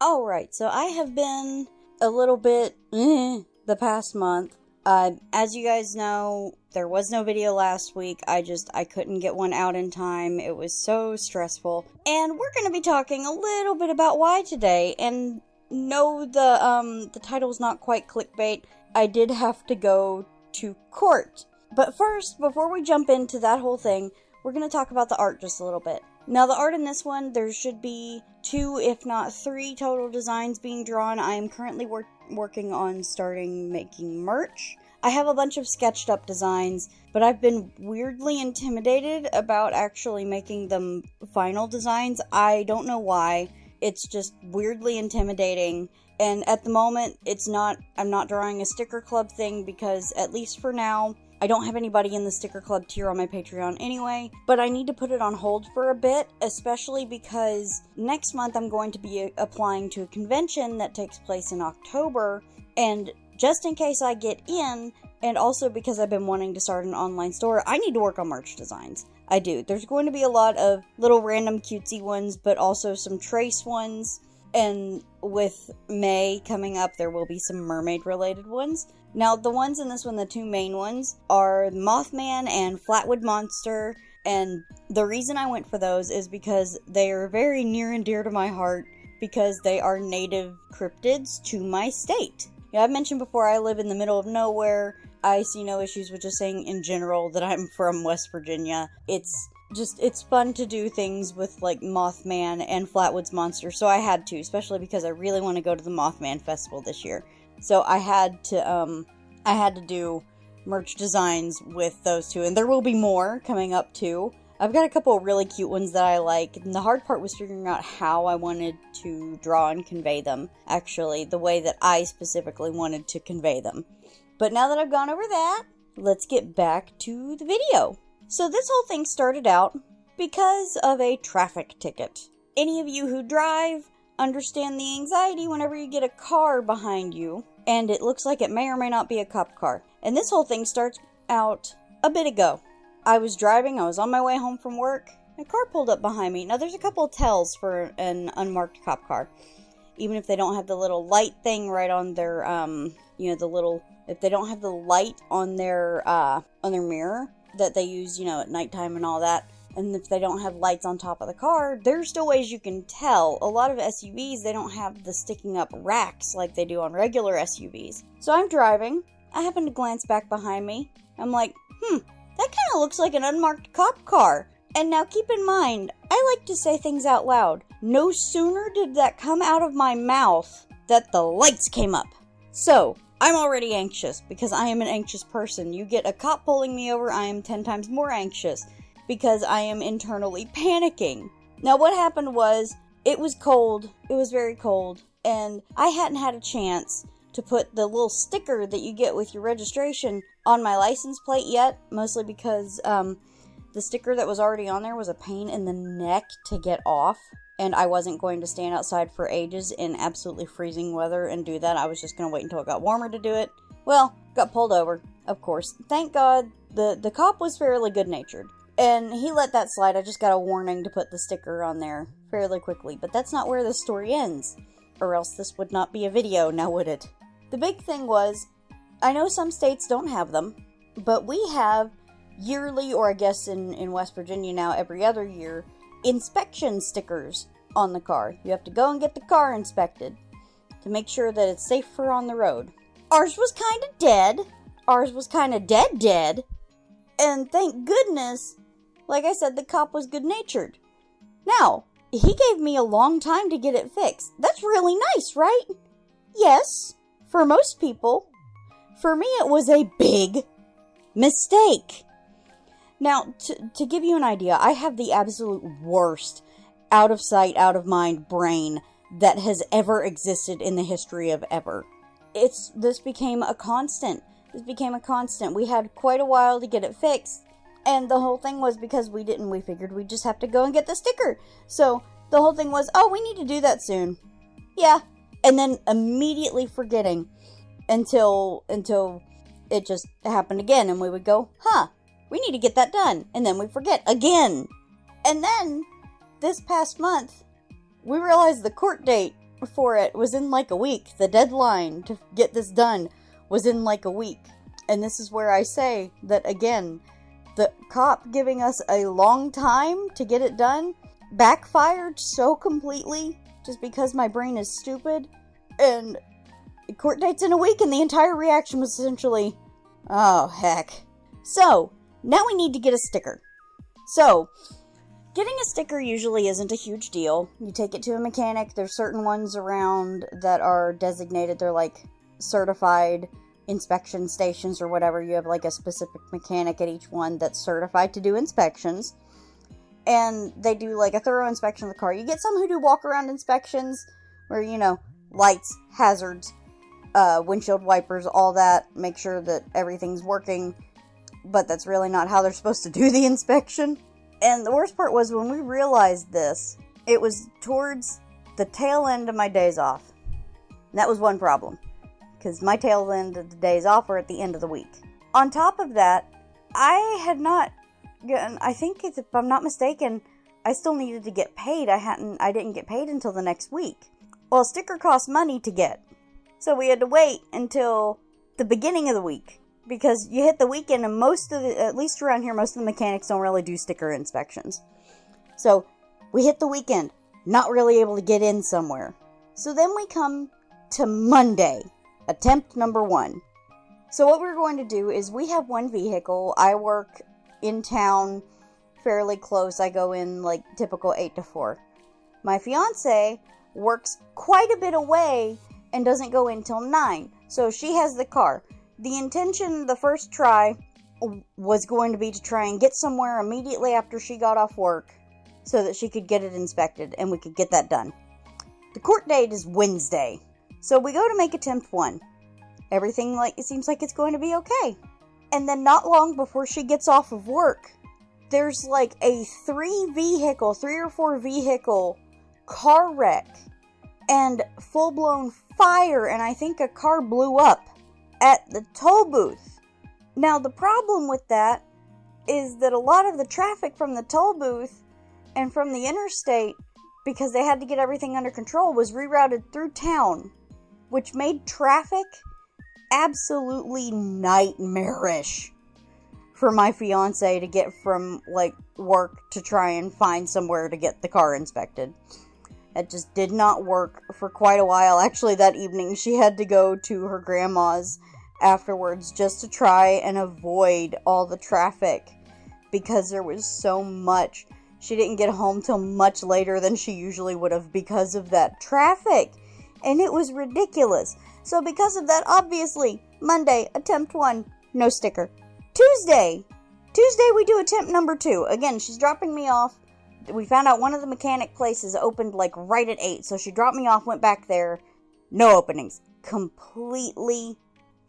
Alright, so I have been a little bit the past month. As you guys know, there was no video last week. I couldn't get one out in time. It was so stressful. And we're going to be talking a little bit about why today. And no, the title's not quite clickbait. I did have to go to court. But first, before we jump into that whole thing, we're going to talk about the art just a little bit. Now, the art in this one, there should be 2, if not 3 total designs being drawn. I am currently working on starting making merch. I have a bunch of sketched up designs, but I've been weirdly intimidated about actually making them final designs. I don't know why. It's just weirdly intimidating. And at the moment, I'm not drawing a sticker club thing because, at least for now, I don't have anybody in the sticker club tier on my Patreon anyway, but I need to put it on hold for a bit, especially because next month I'm going to be applying to a convention that takes place in October, and just in case I get in, and also because I've been wanting to start an online store, I need to work on merch designs. I do. There's going to be a lot of little random cutesy ones, but also some trace ones, and with May coming up, there will be some mermaid-related ones. Now, the ones in this one, the 2 main ones, are Mothman and Flatwood Monster, and the reason I went for those is because they are very near and dear to my heart, because they are native cryptids to my state. Yeah, I've mentioned before, I live in the middle of nowhere. I see no issues with just saying in general that I'm from West Virginia. It's fun to do things with, like, Mothman and Flatwoods Monster, so I had to, especially because I really want to go to the Mothman Festival this year. So I had to do merch designs with those 2, and there will be more coming up too. I've got a couple of really cute ones that I like, and the hard part was figuring out how I wanted to draw and convey them, actually, the way that I specifically wanted to convey them. But now that I've gone over that, let's get back to the video. So this whole thing started out because of a traffic ticket. Any of you who drive understand the anxiety whenever you get a car behind you, and it looks like it may or may not be a cop car. And this whole thing starts out a bit ago. I was driving, I was on my way home from work, a car pulled up behind me. Now there's a couple of tells for an unmarked cop car. Even if they don't have the little light thing right on their, if they don't have the light on their mirror that they use, at nighttime and all that, and if they don't have lights on top of the car, there's still ways you can tell. A lot of SUVs, they don't have the sticking up racks like they do on regular SUVs. So I'm driving. I happen to glance back behind me. I'm like, that kind of looks like an unmarked cop car. And now keep in mind, I like to say things out loud. No sooner did that come out of my mouth that the lights came up. So I'm already anxious because I am an anxious person. You get a cop pulling me over, I am 10 times more anxious, because I am internally panicking. Now what happened was, it was cold, it was very cold, and I hadn't had a chance to put the little sticker that you get with your registration on my license plate yet, mostly because the sticker that was already on there was a pain in the neck to get off, and I wasn't going to stand outside for ages in absolutely freezing weather and do that. I was just going to wait until it got warmer to do it. Well, got pulled over, of course. Thank God, the cop was fairly good-natured. And he let that slide. I just got a warning to put the sticker on there fairly quickly. But that's not where the story ends. Or else this would not be a video, now would it? The big thing was, I know some states don't have them, but we have yearly, or I guess in West Virginia now, every other year, inspection stickers on the car. You have to go and get the car inspected to make sure that it's safe for on the road. Ours was kind of dead. Ours was kind of dead. And thank goodness, like I said, the cop was good-natured. Now, he gave me a long time to get it fixed. That's really nice, right? Yes, for most people. For me, it was a big mistake. Now, to give you an idea, I have the absolute worst out-of-sight, out-of-mind brain that has ever existed in the history of ever. This became a constant. We had quite a while to get it fixed. And the whole thing was because we figured we'd just have to go and get the sticker. So the whole thing was, we need to do that soon. Yeah. And then immediately forgetting until it just happened again. And we would go, we need to get that done. And then we forget again. And then this past month, we realized the court date for it was in like a week. The deadline to get this done was in like a week. And this is where I say that again, the cop giving us a long time to get it done backfired so completely just because my brain is stupid. And court date's in a week, and the entire reaction was essentially, oh heck. So, now we need to get a sticker. So, getting a sticker usually isn't a huge deal. You take it to a mechanic. There's certain ones around that are designated. They're like certified inspection stations or whatever. You have like a specific mechanic at each one that's certified to do inspections. And they do like a thorough inspection of the car. You get some who do walk around inspections where, you know, lights, hazards, windshield wipers, all that. Make sure that everything's working. But that's really not how they're supposed to do the inspection. And the worst part was when we realized this, it was towards the tail end of my days off. And that was one problem. Because my tail end of the days off were at the end of the week. On top of that, I had not gotten, I think if I'm not mistaken, I still needed to get paid. I didn't get paid until the next week. Well, a sticker costs money to get. So we had to wait until the beginning of the week. Because you hit the weekend and at least around here, most of the mechanics don't really do sticker inspections. So we hit the weekend, not really able to get in somewhere. So then we come to Monday, attempt number 1. So what we're going to do is we have one vehicle. I work in town fairly close. I go in like typical 8 to 4. My fiance works quite a bit away and doesn't go in till 9. So she has the car. The intention, the first try, was going to be to try and get somewhere immediately after she got off work so that she could get it inspected and we could get that done. The court date is Wednesday. So we go to make attempt 1. Everything it seems like it's going to be okay. And then not long before she gets off of work, there's like a 3 or 4 vehicle car wreck and full-blown fire, and I think a car blew up at the toll booth. Now, the problem with that is that a lot of the traffic from the toll booth and from the interstate, because they had to get everything under control, was rerouted through town, which made traffic absolutely nightmarish for my fiance to get from, like, work to try and find somewhere to get the car inspected. It just did not work for quite a while. Actually, that evening, she had to go to her grandma's afterwards just to try and avoid all the traffic because there was so much. She didn't get home till much later than she usually would have because of that traffic. And it was ridiculous. So because of that, obviously, Monday, attempt 1, no sticker. Tuesday we do attempt number 2. Again, she's dropping me off. We found out one of the mechanic places opened like right at 8. So she dropped me off, went back there. No openings. Completely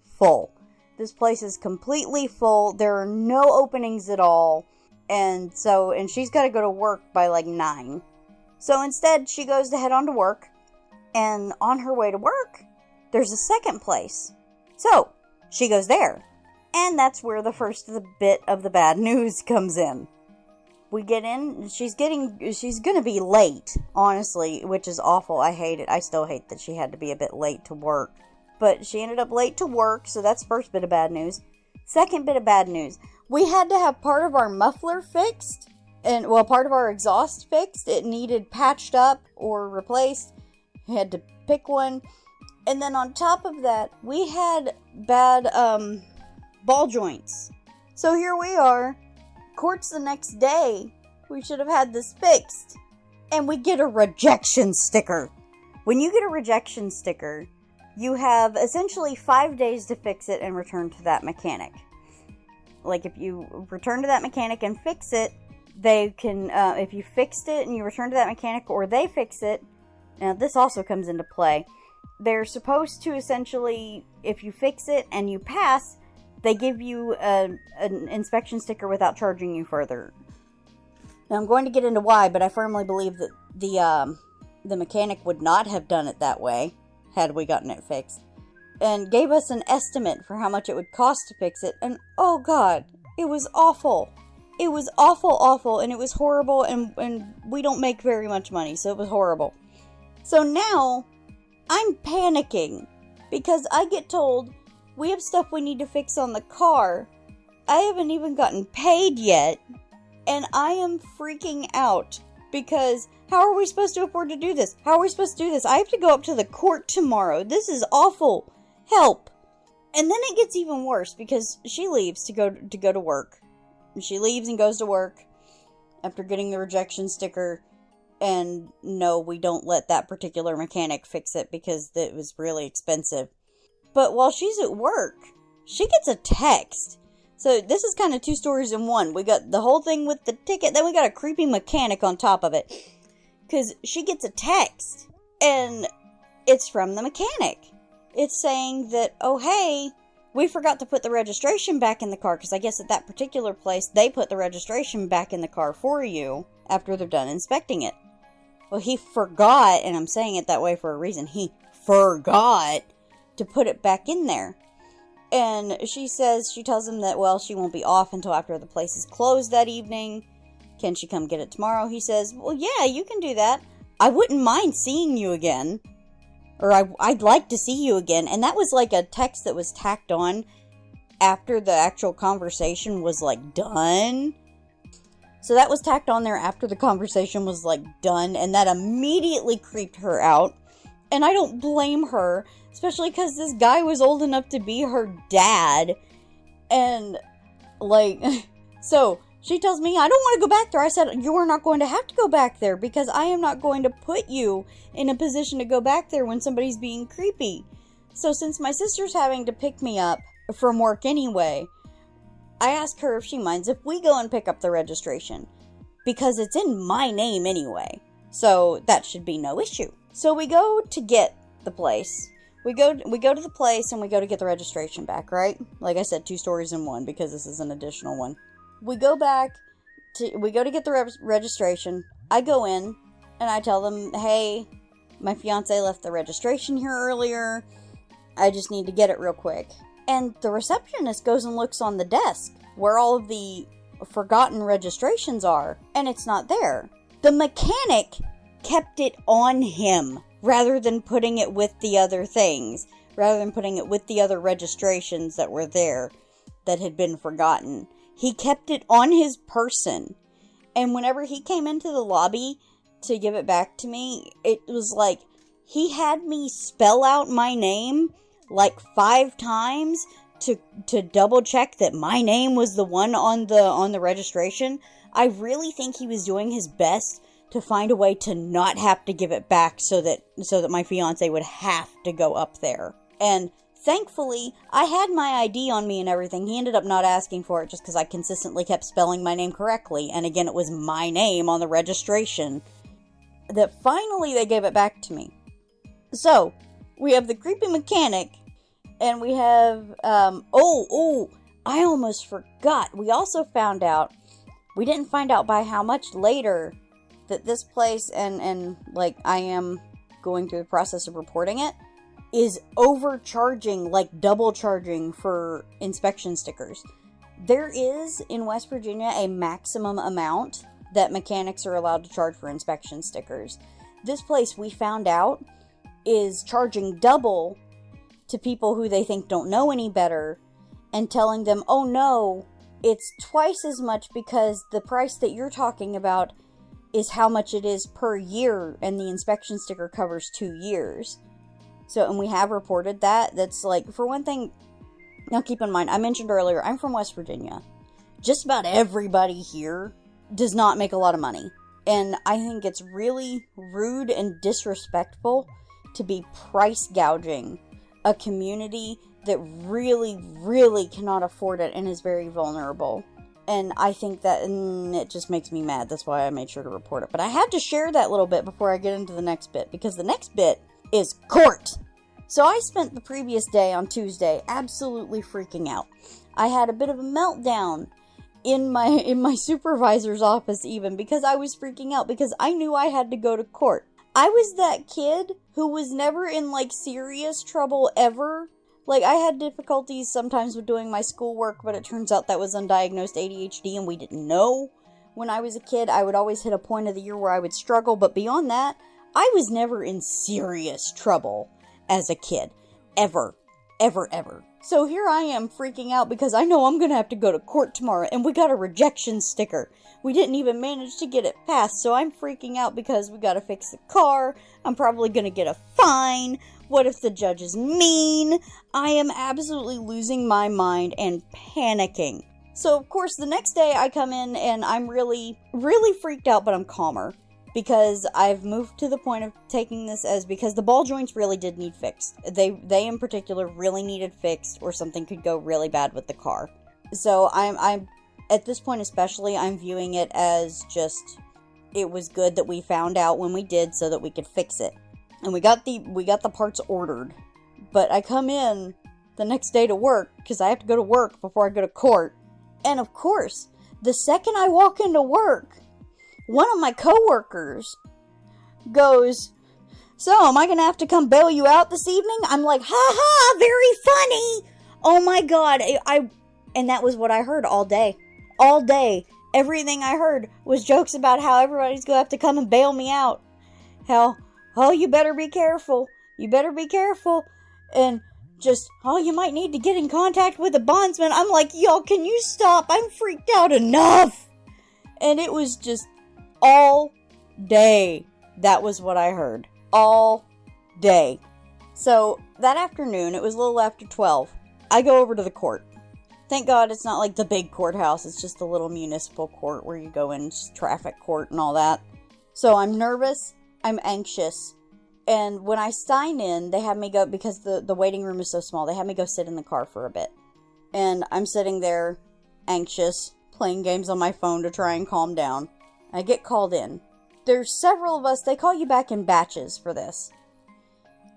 full. This place is completely full. There are no openings at all. And she's got to go to work by like 9. So instead, she goes to head on to work. And on her way to work, there's a second place. So she goes there. And that's where the first of the bit of the bad news comes in. We get in, she's going to be late, honestly, which is awful. I hate it. I still hate that she had to be a bit late to work. But she ended up late to work, so that's first bit of bad news. Second bit of bad news. We had to have part of our muffler fixed, part of our exhaust fixed. It needed patched up or replaced. We had to pick one. And then on top of that, we had bad, ball joints. So here we are. Court's the next day. We should have had this fixed. And we get a rejection sticker. When you get a rejection sticker, you have essentially 5 days to fix it and return to that mechanic. Like, if you return to that mechanic and fix it, they can, if you fixed it and you return to that mechanic or they fix it, now this also comes into play, they're supposed to essentially, if you fix it and you pass, they give you an inspection sticker without charging you further. Now, I'm going to get into why, but I firmly believe that the mechanic would not have done it that way had we gotten it fixed. And gave us an estimate for how much it would cost to fix it. And, oh God, it was awful. It was awful, and it was horrible, and we don't make very much money, so it was horrible. So now, I'm panicking because I get told we have stuff we need to fix on the car. I haven't even gotten paid yet, and I am freaking out because how are we supposed to afford to do this? How are we supposed to do this? I have to go up to the court tomorrow. This is awful. Help. And then it gets even worse because she leaves to go to work. She leaves and goes to work after getting the rejection sticker. And no, we don't let that particular mechanic fix it because it was really expensive. But while she's at work, she gets a text. So this is kind of two stories in one. We got the whole thing with the ticket, then we got a creepy mechanic on top of it. Because she gets a text, and it's from the mechanic. It's saying that, oh hey, we forgot to put the registration back in the car, because I guess at that particular place, they put the registration back in the car for you after they're done inspecting it. Well, he forgot, and I'm saying it that way for a reason, he forgot to put it back in there. And she tells him that, well, she won't be off until after the place is closed that evening. Can she come get it tomorrow? He says, well, yeah, you can do that. I wouldn't mind seeing you again. Or I'd like to see you again. And that was like a text that was tacked on after the actual conversation was like done. So that was tacked on there after the conversation was like done. And that immediately creeped her out. And I don't blame her. Especially because this guy was old enough to be her dad. And, like, so she tells me, I don't want to go back there. I said, you are not going to have to go back there because I am not going to put you in a position to go back there when somebody's being creepy. So since my sister's having to pick me up from work anyway, I asked her if she minds if we go and pick up the registration. Because it's in my name anyway. So that should be no issue. So we go to get the place. We go to the place and we go to get the registration back, right? Like I said, two stories in one because this is an additional one. We go to get the registration. I go in and I tell them, hey, my fiance left the registration here earlier. I just need to get it real quick. And the receptionist goes and looks on the desk where all of the forgotten registrations are, and it's not there. The mechanic kept it on him. Rather than putting it with the other things. Rather than putting it with the other registrations that were there that had been forgotten. He kept it on his person. And whenever he came into the lobby to give it back to me, it was like he had me spell out my name like 5 times to double check that my name was the one on the registration. I really think he was doing his best to find a way to not have to give it back so that my fiance would have to go up there. And thankfully, I had my ID on me and everything. He ended up not asking for it just because I consistently kept spelling my name correctly. And again, it was my name on the registration. That finally they gave it back to me. So, we have the creepy mechanic. And we have, I almost forgot. We also found out, we didn't find out by how much later, that this place, and like I am going through the process of reporting it, is overcharging, like double charging for inspection stickers. There is, in West Virginia, a maximum amount that mechanics are allowed to charge for inspection stickers. This place, we found out, is charging double to people who they think don't know any better, and telling them, oh no, it's twice as much because the price that you're talking about is how much it is per year, and the inspection sticker covers 2 years. So, and we have reported that. That's like, for one thing, now keep in mind, I mentioned earlier, I'm from West Virginia. Just about everybody here does not make a lot of money. And I think it's really rude and disrespectful to be price gouging a community that really, really cannot afford it and is very vulnerable. And I think that it just makes me mad. That's why I made sure to report it. But I had to share that little bit before I get into the next bit, because the next bit is court. So I spent the previous day on Tuesday absolutely freaking out. I had a bit of a meltdown in my supervisor's office even, because I was freaking out because I knew I had to go to court. I was that kid who was never in like serious trouble ever. Like, I had difficulties sometimes with doing my schoolwork, but it turns out that was undiagnosed ADHD, and we didn't know. When I was a kid, I would always hit a point of the year where I would struggle, but beyond that, I was never in serious trouble. as a kid. Ever. Ever, ever. So here I am freaking out because I know I'm going to have to go to court tomorrow, and we got a rejection sticker. We didn't even manage to get it passed, so I'm freaking out because we got to fix the car. I'm probably going to get a fine. What if the judge is mean? I am absolutely losing my mind and panicking. So, of course, the next day I come in and I'm really, really freaked out, but I'm calmer. Because I've moved to the point of taking this as because the ball joints really did need fixed. They in particular really needed fixed, or something could go really bad with the car. So I'm at this point especially, I'm viewing it as just, it was good that we found out when we did so that we could fix it. And we got the parts ordered. But I come in the next day to work because I have to go to work before I go to court. And of course, the second I walk into work, one of my coworkers goes, "So, am I going to have to come bail you out this evening?" I'm like, "Ha ha, very funny." Oh my god, and that was what I heard all day. All day. Everything I heard was jokes about how everybody's going to have to come and bail me out. How, "Oh, you better be careful. You better be careful." And just, "Oh, you might need to get in contact with a bondsman." I'm like, y'all, can you stop? I'm freaked out enough. And it was just all day. That was what I heard. All day. So, that afternoon, it was a little after 12, I go over to the court. Thank God it's not like the big courthouse. It's just a little municipal court where you go in, just traffic court and all that. So, I'm nervous. I'm anxious. And when I sign in, they have me go, because the waiting room is so small, they have me go sit in the car for a bit. And I'm sitting there, anxious, playing games on my phone to try and calm down. I get called in. There's several of us, they call you back in batches for this.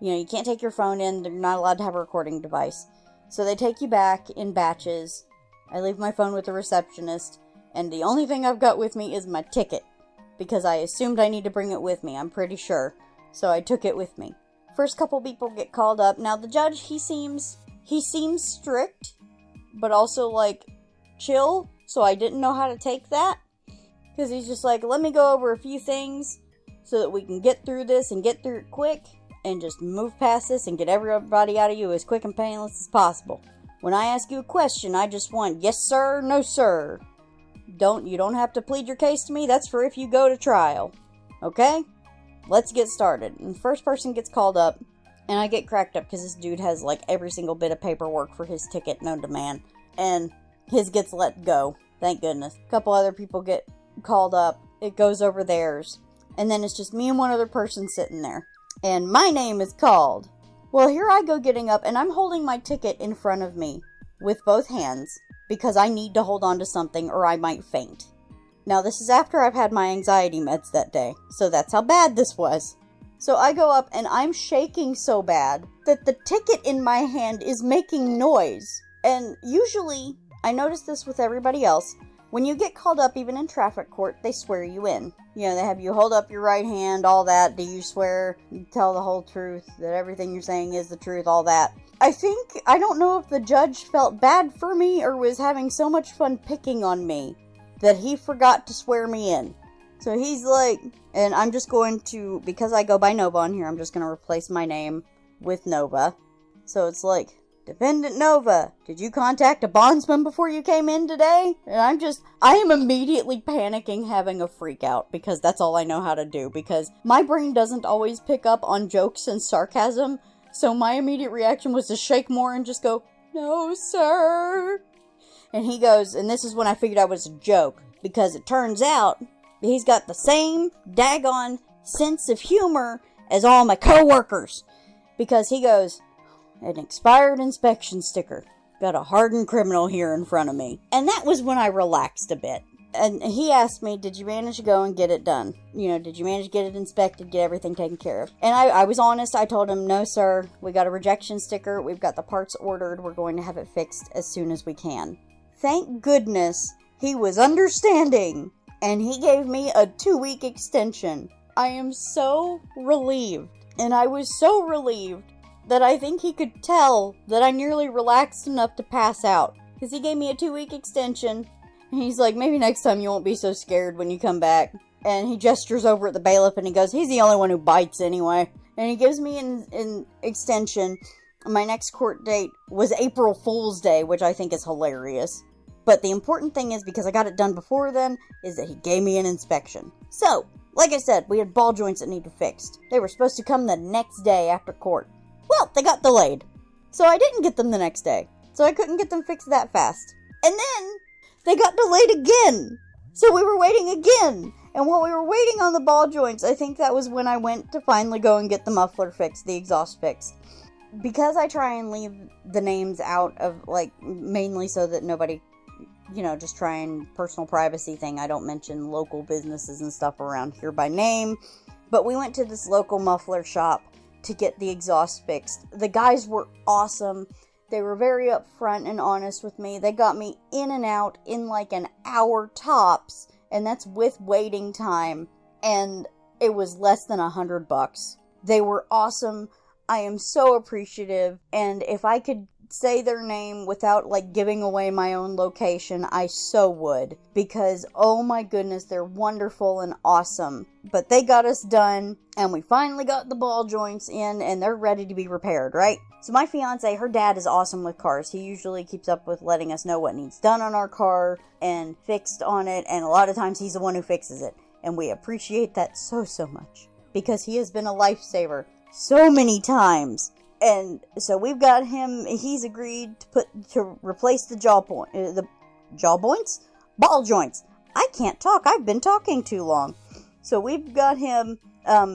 You know, you can't take your phone in, they're not allowed to have a recording device. So they take you back in batches. I leave my phone with the receptionist, and the only thing I've got with me is my ticket. Because I assumed I need to bring it with me, I'm pretty sure. So I took it with me. First couple people get called up. Now the judge, he seems strict, but also like chill. So I didn't know how to take that. Because he's just like, let me go over a few things so that we can get through this and get through it quick and just move past this and get everybody out of you as quick and painless as possible. When I ask you a question, I just want yes sir, no sir. You don't have to plead your case to me. That's for if you go to trial. Okay? Let's get started. And the first person gets called up, and I get cracked up because this dude has like every single bit of paperwork for his ticket known to man. And his gets let go. Thank goodness. A couple other people get called up. It goes over theirs. And then it's just me and one other person sitting there. And my name is called. Well, here I go getting up, and I'm holding my ticket in front of me with both hands because I need to hold on to something or I might faint. Now, this is after I've had my anxiety meds that day, so that's how bad this was. So I go up, and I'm shaking so bad that the ticket in my hand is making noise. And usually, I notice this with everybody else, when you get called up, even in traffic court, they swear you in. You know, they have you hold up your right hand, all that. Do you swear? You tell the whole truth, that everything you're saying is the truth, all that. I don't know if the judge felt bad for me or was having so much fun picking on me that he forgot to swear me in. So he's like, and I'm just going to, because I go by Nova on here, I'm just going to replace my name with Nova. So it's like, Defendant Nova, did you contact a bondsman before you came in today? And I am immediately panicking, having a freak out, because that's all I know how to do, because my brain doesn't always pick up on jokes and sarcasm, so my immediate reaction was to shake more and just go, "No, sir." And he goes, and this is when I figured out it was a joke, because it turns out he's got the same daggone sense of humor as all my coworkers, because he goes, "An expired inspection sticker. Got a hardened criminal here in front of me." And that was when I relaxed a bit. And he asked me, "Did you manage to go and get it done? You know, did you manage to get it inspected, get everything taken care of?" And I was honest. I told him, "No, sir. We got a rejection sticker. We've got the parts ordered. We're going to have it fixed as soon as we can." Thank goodness he was understanding. And he gave me a 2-week extension. I am so relieved. And I was so relieved that I think he could tell that I nearly relaxed enough to pass out. Because he gave me a 2-week extension. And he's like, "Maybe next time you won't be so scared when you come back." And he gestures over at the bailiff and he goes, "He's the only one who bites anyway." And he gives me an extension. My next court date was April Fool's Day, which I think is hilarious. But the important thing is, because I got it done before then, is that he gave me an inspection. So, like I said, we had ball joints that needed fixed. They were supposed to come the next day after court. Well, they got delayed. So I didn't get them the next day. So I couldn't get them fixed that fast. And then, they got delayed again. So we were waiting again. And while we were waiting on the ball joints, I think that was when I went to finally go and get the muffler fixed, the exhaust fixed. Because I try and leave the names out of, like, mainly so that nobody, just try and personal privacy thing. I don't mention local businesses and stuff around here by name. But we went to this local muffler shop to get the exhaust fixed. The guys were awesome. They were very upfront and honest with me. They got me in and out in like an hour tops. And that's with waiting time. And it was less than $100. They were awesome. I am so appreciative. And if I could say their name without like giving away my own location, I so would. Because, oh my goodness, they're wonderful and awesome. But they got us done. And we finally got the ball joints in. And they're ready to be repaired, right? So my fiance, her dad is awesome with cars. He usually keeps up with letting us know what needs done on our car and fixed on it. And a lot of times he's the one who fixes it. And we appreciate that so much. Because he has been a lifesaver so many times. And so we've got him, he's agreed to replace the ball joints. I can't talk. I've been talking too long. So we've got him,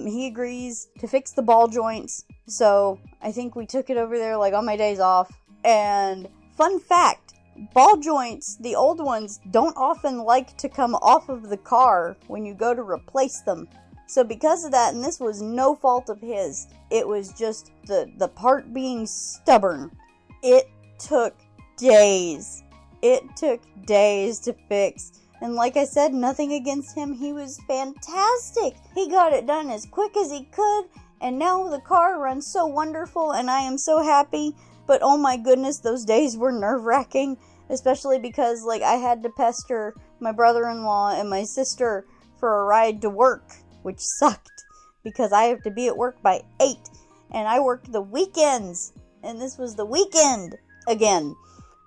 he agrees to fix the ball joints. So I think we took it over there like on my days off. And fun fact, ball joints, the old ones, don't often like to come off of the car when you go to replace them. So because of that, and this was no fault of his, it was just the part being stubborn. It took days. It took days to fix. And like I said, nothing against him. He was fantastic. He got it done as quick as he could. And now the car runs so wonderful, and I am so happy. But oh my goodness, those days were nerve-wracking. Especially because, like, I had to pester my brother-in-law and my sister for a ride to work. Which sucked. Because I have to be at work by 8. And I worked the weekends. And this was the weekend again.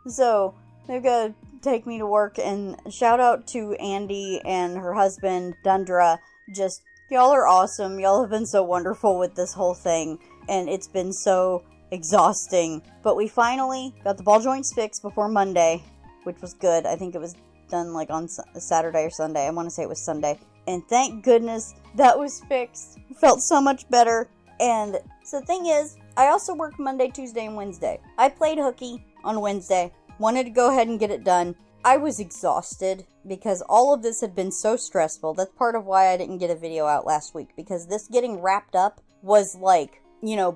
So, they're gonna take me to work. And shout out to Andy and her husband, Dundra. Just, y'all are awesome. Y'all have been so wonderful with this whole thing. And it's been so exhausting. But we finally got the ball joints fixed before Monday. Which was good. I think it was done like on Saturday or Sunday. I want to say it was Sunday. And thank goodness that was fixed. It felt so much better. And so the thing is, I also worked Monday, Tuesday, and Wednesday. I played hooky on Wednesday. Wanted to go ahead and get it done. I was exhausted because all of this had been so stressful. That's part of why I didn't get a video out last week. Because this getting wrapped up was like,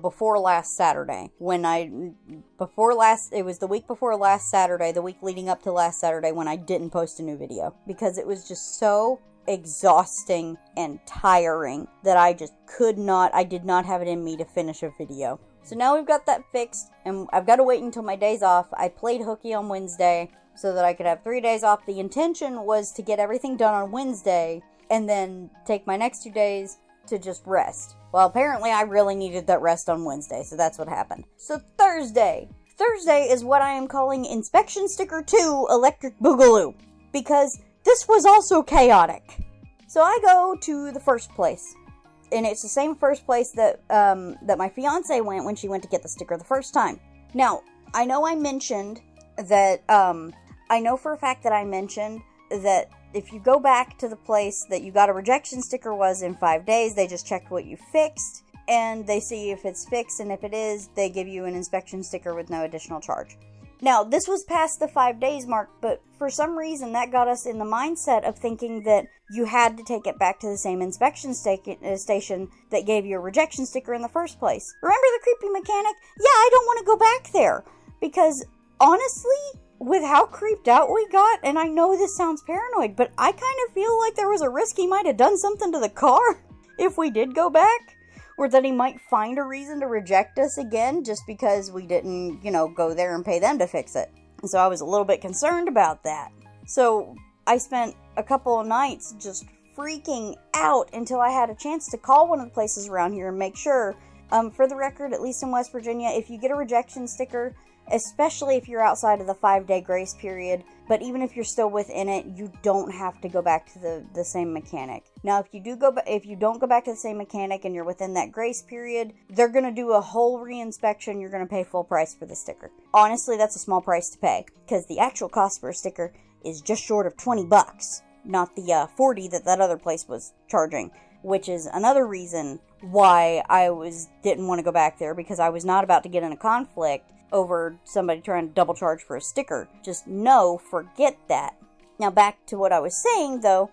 before last Saturday. It was the week before last Saturday, the week leading up to last Saturday when I didn't post a new video. Because it was just so exhausting and tiring that I did not have it in me to finish a video. So now we've got that fixed, and I've got to wait until my days off. I played hooky on Wednesday so that I could have 3 days off. The intention was to get everything done on Wednesday and then take my next 2 days to just rest. Well, apparently I really needed that rest on Wednesday, so that's what happened. So Thursday is what I am calling Inspection Sticker 2 Electric Boogaloo, because this was also chaotic. So I go to the first place. And it's the same first place that my fiance went when she went to get the sticker the first time. Now, I know I mentioned that, I know for a fact that I mentioned that if you go back to the place that you got a rejection sticker was in 5 days, they just checked what you fixed, and they see if it's fixed, and if it is, they give you an inspection sticker with no additional charge. Now, this was past the 5 days mark, but for some reason that got us in the mindset of thinking that you had to take it back to the same inspection station that gave you a rejection sticker in the first place. Remember the creepy mechanic? Yeah, I don't want to go back there. Because, honestly, with how creeped out we got, and I know this sounds paranoid, but I kind of feel like there was a risk he might have done something to the car if we did go back. Or that he might find a reason to reject us again just because we didn't, go there and pay them to fix it. And so I was a little bit concerned about that. So I spent a couple of nights just freaking out until I had a chance to call one of the places around here and make sure For the record, at least in West Virginia, if you get a rejection sticker, especially if you're outside of the 5-day grace period, but even if you're still within it, you don't have to go back to the same mechanic. Now, if you don't go back to the same mechanic and you're within that grace period, they're going to do a whole reinspection. You're going to pay full price for the sticker. Honestly, that's a small price to pay, because the actual cost for a sticker is just short of $20, not the $40 that other place was charging, which is another reason why I didn't want to go back there, because I was not about to get in a conflict over somebody trying to double charge for a sticker. Just no, forget that. Now back to what I was saying though,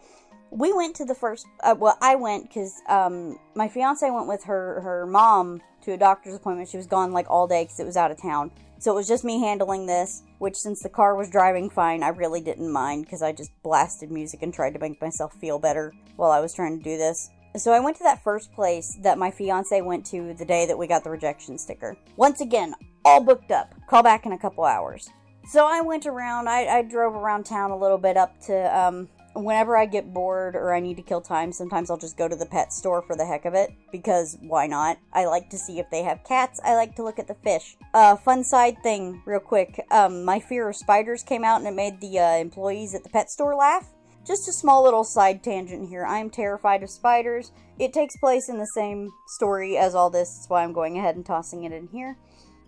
we went to the first, I went because my fiance went with her mom to a doctor's appointment. She was gone like all day because it was out of town. So it was just me handling this, which since the car was driving fine, I really didn't mind because I just blasted music and tried to make myself feel better while I was trying to do this. So I went to that first place that my fiance went to the day that we got the rejection sticker. Once again, all booked up. Call back in a couple hours. So I went around, I drove around town a little bit up to, whenever I get bored or I need to kill time, sometimes I'll just go to the pet store for the heck of it, because why not? I like to see if they have cats, I like to look at the fish. Fun side thing, real quick, my fear of spiders came out and it made the employees at the pet store laugh. Just a small little side tangent here. I am terrified of spiders. It takes place in the same story as all this. That's why I'm going ahead and tossing it in here.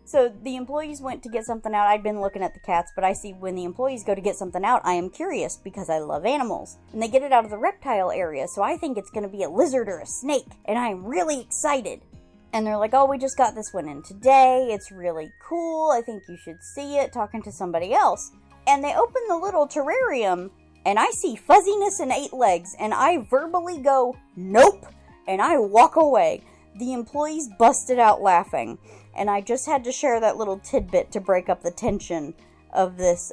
So the employees went to get something out. I'd been looking at the cats, but I see when the employees go to get something out, I am curious because I love animals. And they get it out of the reptile area, so I think it's going to be a lizard or a snake. And I am really excited. And they're like, oh, we just got this one in today. It's really cool. I think you should see it. Talking to somebody else. And they open the little terrarium, and I see fuzziness and 8 legs, and I verbally go, nope, and I walk away. The employees busted out laughing, and I just had to share that little tidbit to break up the tension of this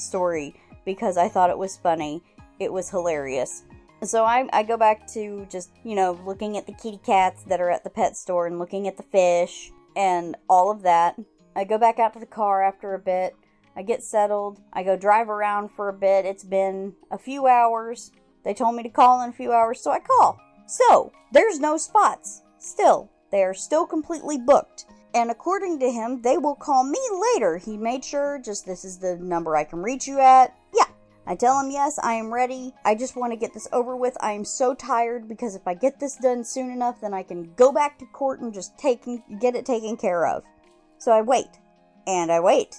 story, because I thought it was funny. It was hilarious. So I go back to just, looking at the kitty cats that are at the pet store and looking at the fish and all of that. I go back out to the car after a bit. I get settled. I go drive around for a bit. It's been a few hours. They told me to call in a few hours, so I call. So, there's no spots. Still, they are still completely booked. And according to him, they will call me later. He made sure, this is the number I can reach you at. Yeah. I tell him, yes, I am ready. I just want to get this over with. I am so tired because if I get this done soon enough, then I can go back to court and just get it taken care of. So I wait. And I wait.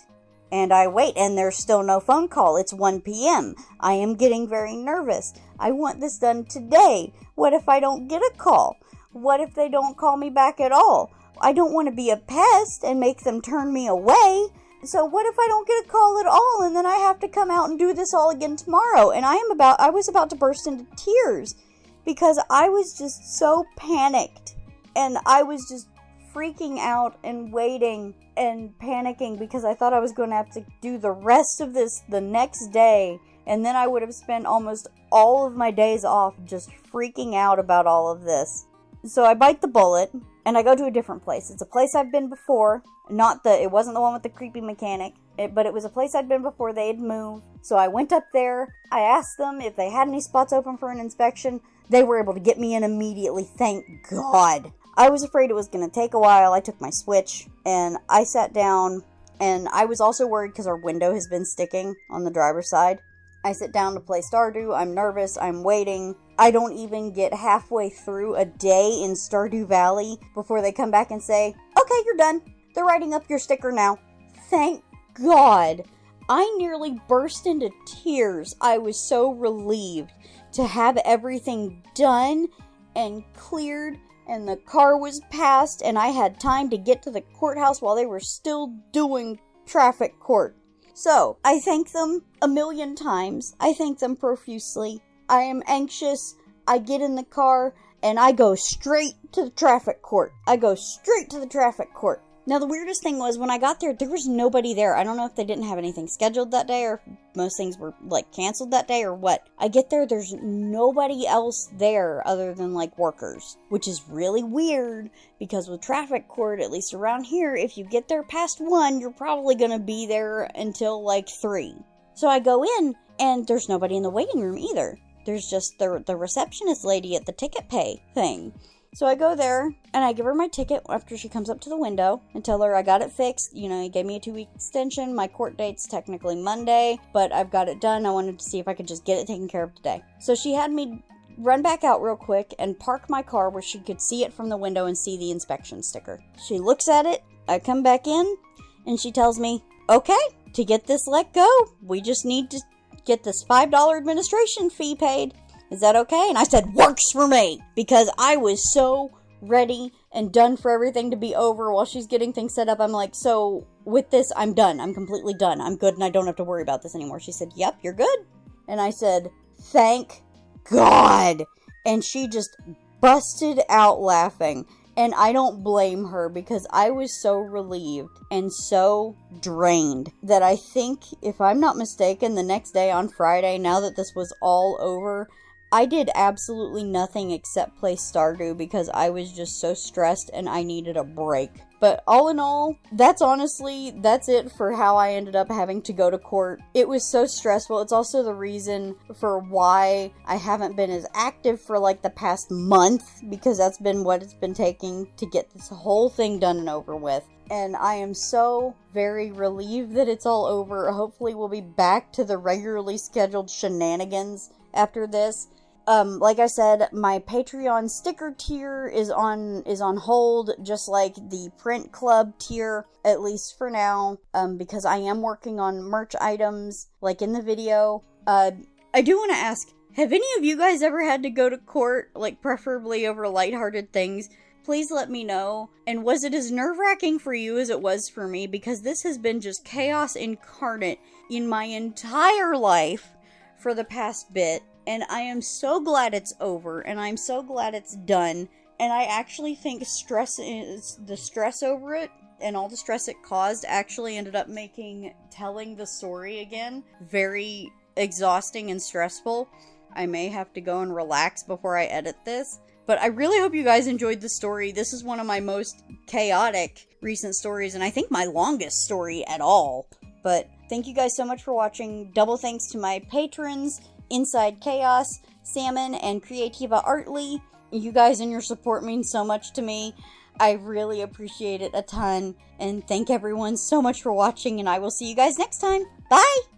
And I wait, and there's still no phone call. It's 1 p.m. I am getting very nervous. I want this done today. What if I don't get a call? What if they don't call me back at all? I don't want to be a pest and make them turn me away. So what if I don't get a call at all, and then I have to come out and do this all again tomorrow? And I was about to burst into tears because I was just so panicked. And I was just freaking out and waiting and panicking because I thought I was going to have to do the rest of this the next day, and then I would have spent almost all of my days off just freaking out about all of this. So I bite the bullet and I go to a different place. It's a place I've been before. It wasn't the one with the creepy mechanic, but it was a place I'd been before. They had moved. So I went up there. I asked them if they had any spots open for an inspection. They were able to get me in immediately. Thank God. I was afraid it was going to take a while. I took my Switch and I sat down, and I was also worried because our window has been sticking on the driver's side. I sit down to play Stardew. I'm nervous. I'm waiting. I don't even get halfway through a day in Stardew Valley before they come back and say, okay, you're done. They're writing up your sticker now. Thank God. I nearly burst into tears. I was so relieved to have everything done and cleared, and the car was passed, and I had time to get to the courthouse while they were still doing traffic court. So, I thank them a million times. I thank them profusely. I am anxious. I get in the car, and I go straight to the traffic court. Now, the weirdest thing was, when I got there was nobody there. I don't know if they didn't have anything scheduled that day, or most things were, canceled that day, or what. I get there, there's nobody else there other than, workers. Which is really weird, because with traffic court, at least around here, if you get there past 1, you're probably gonna be there until, 3. So I go in, and there's nobody in the waiting room either. There's just the receptionist lady at the ticket pay thing. So I go there, and I give her my ticket after she comes up to the window and tell her I got it fixed. You know, he gave me a 2-week extension. My court date's technically Monday, but I've got it done. I wanted to see if I could just get it taken care of today. So she had me run back out real quick and park my car where she could see it from the window and see the inspection sticker. She looks at it, I come back in, and she tells me, okay, to get this let go, we just need to get this $5 administration fee paid. Is that okay? And I said, works for me, because I was so ready and done for everything to be over while she's getting things set up. I'm like, so with this, I'm done. I'm completely done. I'm good and I don't have to worry about this anymore. She said, yep, you're good. And I said, thank God. And she just busted out laughing. And I don't blame her, because I was so relieved and so drained that I think, if I'm not mistaken, the next day on Friday, now that this was all over, I did absolutely nothing except play Stardew because I was just so stressed and I needed a break. But all in all, that's it for how I ended up having to go to court. It was so stressful. It's also the reason for why I haven't been as active for like the past month, because that's been what it's been taking to get this whole thing done and over with. And I am so very relieved that it's all over. Hopefully we'll be back to the regularly scheduled shenanigans after this. Like I said, my Patreon sticker tier is on hold, just like the print club tier, at least for now, because I am working on merch items, like in the video. I do want to ask, have any of you guys ever had to go to court, like preferably over lighthearted things? Please let me know. And was it as nerve-wracking for you as it was for me? Because this has been just chaos incarnate in my entire life for the past bit. And I am so glad it's over, and I'm so glad it's done. And I actually think the stress over it, and all the stress it caused, actually ended up making telling the story again very exhausting and stressful. I may have to go and relax before I edit this. But I really hope you guys enjoyed the story. This is one of my most chaotic recent stories, and I think my longest story at all. But thank you guys so much for watching. Double thanks to my patrons, Inside Chaos, Salmon, and Creativa Artly. You guys and your support means so much to me. I really appreciate it a ton. And thank everyone so much for watching, and I will see you guys next time. Bye!